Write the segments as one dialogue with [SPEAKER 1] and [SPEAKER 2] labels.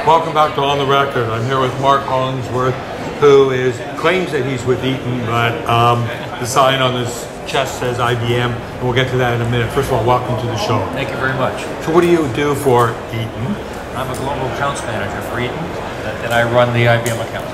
[SPEAKER 1] Welcome back to On the Record. I'm here with Marc Hollingsworth, who claims that he's with Eaton, but the sign on his chest says IBM, and we'll get to that in a minute. First of all, welcome to the show.
[SPEAKER 2] Thank you very much.
[SPEAKER 1] So what do you do for Eaton?
[SPEAKER 2] I'm a global accounts manager for Eaton, and I run the IBM account.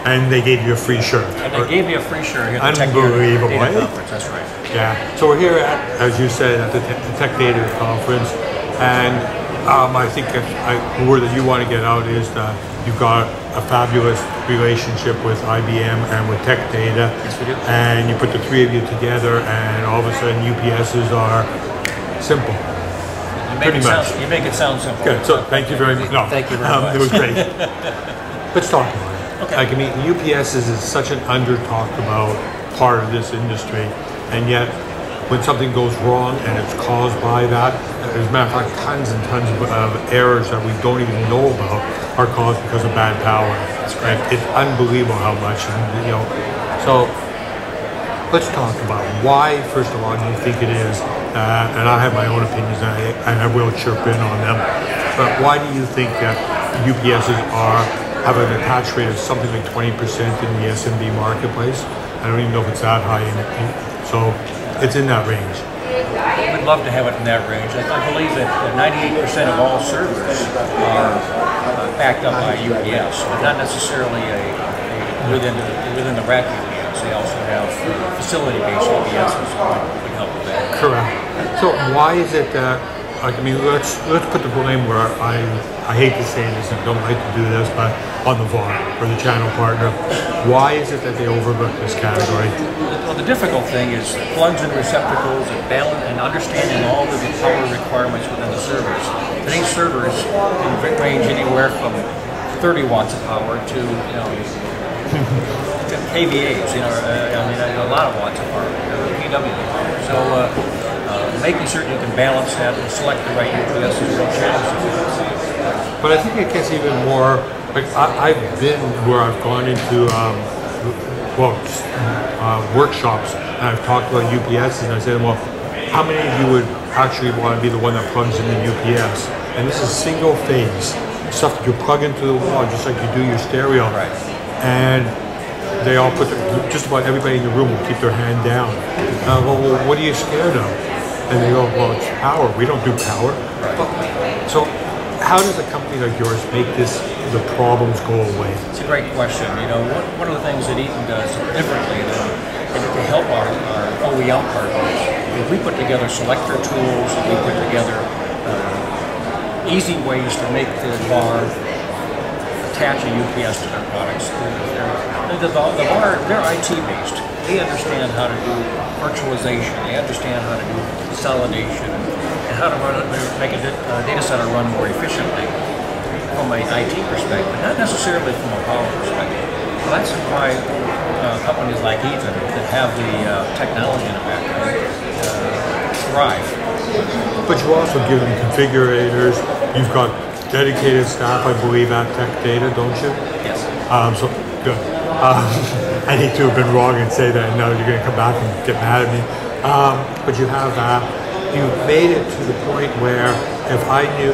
[SPEAKER 1] And they gave you a free shirt.
[SPEAKER 2] And they gave me a free shirt here at the
[SPEAKER 1] Unbelievable,
[SPEAKER 2] Tech Data Conference, that's right.
[SPEAKER 1] Yeah, so we're here at, as you said, at the Tech Data Conference, and I think the word that you want to get out is that you've got a fabulous relationship with IBM and with Tech Data.
[SPEAKER 2] Yes, we do.
[SPEAKER 1] And you put the three of you together, and all of a sudden UPSs are simple.
[SPEAKER 2] You make it sound simple.
[SPEAKER 1] Good, so thank you very much. No,
[SPEAKER 2] thank you very much.
[SPEAKER 1] It was great. Let's talk about it.
[SPEAKER 2] Okay.
[SPEAKER 1] Like, I mean, UPSs is such an under-talked about part of this industry, and yet when something goes wrong and it's caused by that, as a matter of fact, tons and tons of errors that we don't even know about are caused because of bad power.
[SPEAKER 2] That's right.
[SPEAKER 1] It's unbelievable how much, So let's talk about why, first of all, you think it is, and I have my own opinions, and I will chirp in on them, but why do you think that UPSs have an attach rate of something like 20% in the SMB marketplace? I don't even know if it's that high, so it's in that range.
[SPEAKER 2] We'd love to have it in that range. I believe that 98% of all servers are backed up by UPS, but not necessarily within the rack UPS. They also have facility-based UPSs would help with that.
[SPEAKER 1] Correct. So why is it that, like, I mean, let's put the blame where I hate to say this and don't like to do this, but on the VAR or the channel partner. Why is it that they overlook this category?
[SPEAKER 2] Well, the difficult thing is plugs and receptacles and balance and understanding all of the power requirements within the servers. Today's servers can range anywhere from 30 watts of power to kVAs. A lot of watts of power, PW power. So making certain you can balance that and select the right UPS is a real challenge.
[SPEAKER 1] But I think it gets even more. Like I've been where I've gone into workshops and I've talked about UPS, and I said, well, how many of you would actually want to be the one that plugs in the UPS? And this is single phase stuff that you plug into the wall, just like you do your stereo.
[SPEAKER 2] Right.
[SPEAKER 1] And they all just about everybody in the room will keep their hand down. Well, what are you scared of? And they go, well, it's power. We don't do power.
[SPEAKER 2] Right.
[SPEAKER 1] So how does a company like yours make the problems go away?
[SPEAKER 2] It's a great question. One of the things that Eaton does differently to help our OEM partners is we put together selector tools, and we put together easy ways to make the VAR attach a UPS to their products. The VAR, they're IT based. They understand how to do virtualization. They understand how to do consolidation and how to make a data center run more efficiently from an IT perspective, not necessarily from a power perspective. Well, that's why companies like Eaton that have the technology in the background thrive.
[SPEAKER 1] But you also give them configurators. You've got dedicated staff, I believe, at Tech Data, don't you?
[SPEAKER 2] Yes.
[SPEAKER 1] So good. I hate to have been wrong and say that. No, you're going to come back and get mad at me. But you have you've made it to the point where if I knew,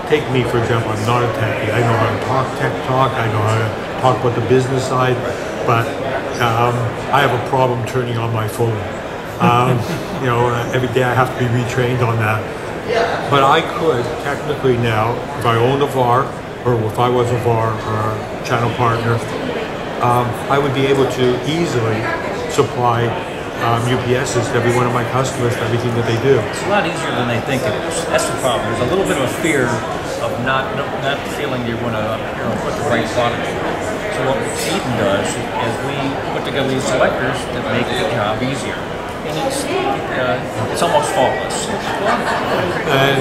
[SPEAKER 1] take me for example, I'm not a techie. I know how to talk tech talk. I know how to talk about the business side, but I have a problem turning on my phone. Every day I have to be retrained on that. But I could technically now, if I owned a VAR, or if I was a VAR or a channel partner, I would be able to easily supply UPSs to every one of my customers for everything that they do.
[SPEAKER 2] It's a lot easier than they think it is. That's the problem. There's a little bit of a fear of not feeling you're going to put the right product in. So what Eaton does is we put together these selectors that make the job easier. And it's almost faultless.
[SPEAKER 1] And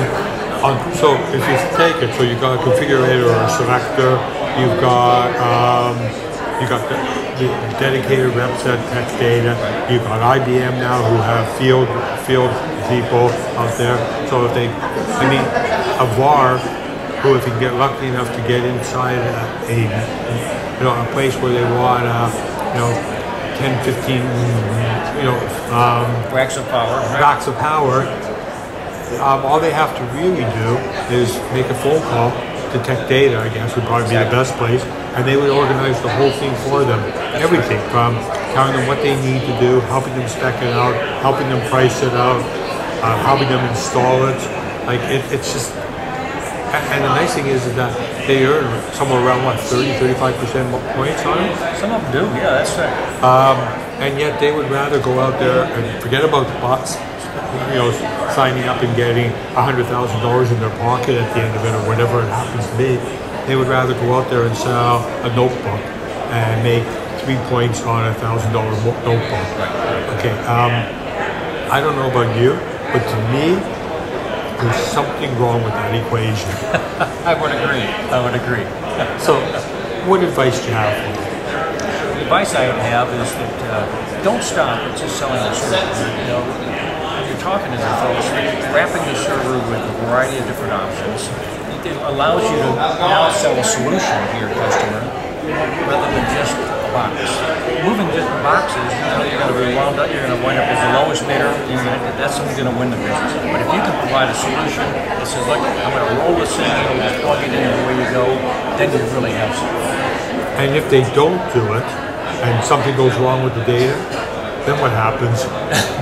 [SPEAKER 1] so if you take it, so you've got a configurator or a selector, you've got the dedicated reps at Tech Data. You've got IBM now who have field people out there. So if a VAR who, if you get lucky enough to get inside a place where they want 10, 15,
[SPEAKER 2] racks of power.
[SPEAKER 1] Racks of power. All they have to really do is make a phone call detect data, I guess, would probably be the best place. And they would organize the whole thing for them. Everything from telling them what they need to do, helping them spec it out, helping them price it out, helping them install it. Like it's just, and the nice thing is that they earn somewhere around what, 30-35% points on it.
[SPEAKER 2] Some of them do, yeah, that's right.
[SPEAKER 1] And yet they would rather go out there and forget about the bots, you know, signing up and getting $100,000 in their pocket at the end of it, or whatever it happens to be. They would rather go out there and sell a notebook and make 3 points on a $1,000 notebook. Okay, I don't know about you, but to me, there's something wrong with that equation.
[SPEAKER 2] I would agree.
[SPEAKER 1] So, what advice do you have for me?
[SPEAKER 2] The advice I would have is that don't stop at just selling the server. You know, when you're talking to the folks, wrapping the server with a variety of different options, it allows you to now sell a solution to your customer rather than just a box. Moving different boxes, you know, you're going to be wound up, you're going to wind up as the lowest bidder, that's who's going to win the business. But if you can provide a solution that says, look, I'm going to roll this in, you'll just plug it in and away you go, then you really have something.
[SPEAKER 1] And if they don't do it, and something goes wrong with the data, then what happens?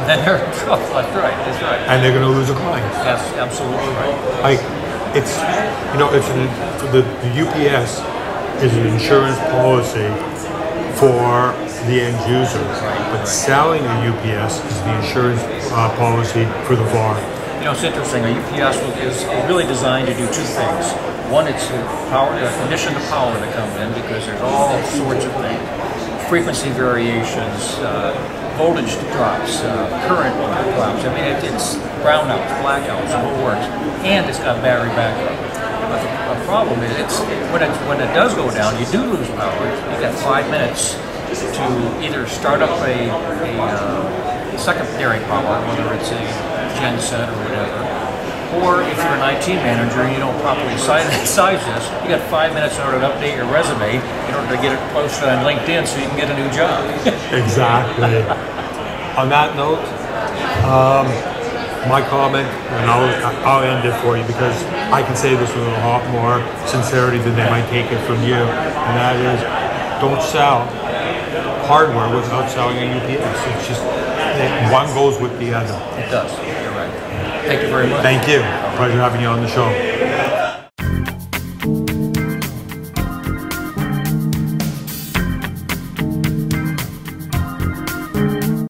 [SPEAKER 2] Then they're in trouble. That's right.
[SPEAKER 1] And they're going to lose a client.
[SPEAKER 2] That's absolutely right.
[SPEAKER 1] Like, it's, you know, the UPS is an insurance policy for the end user, but selling a UPS is the insurance policy for the VAR.
[SPEAKER 2] You know, it's interesting. A UPS is really designed to do two things. One, it's the condition of power that comes in, because there's all sorts of things. Frequency variations, voltage drops, current drops. I mean, it's brownouts, blackouts, the whole works. And it's got battery backup. But the problem is, when it does go down, you do lose power. You got 5 minutes to either start up a secondary power, whether it's a genset or whatever, or if you're an IT manager and you don't properly size this, you got 5 minutes in order to update your resume in order to get it posted on LinkedIn so you can get a new job.
[SPEAKER 1] Exactly. On that note, my comment, and I'll end it for you, because I can say this with a lot more sincerity than they might take it from you, and that is, don't sell hardware without selling a UPS. It's just, one goes with the other.
[SPEAKER 2] It does. You're right. Thank you very much.
[SPEAKER 1] Thank you. Pleasure having you on the show.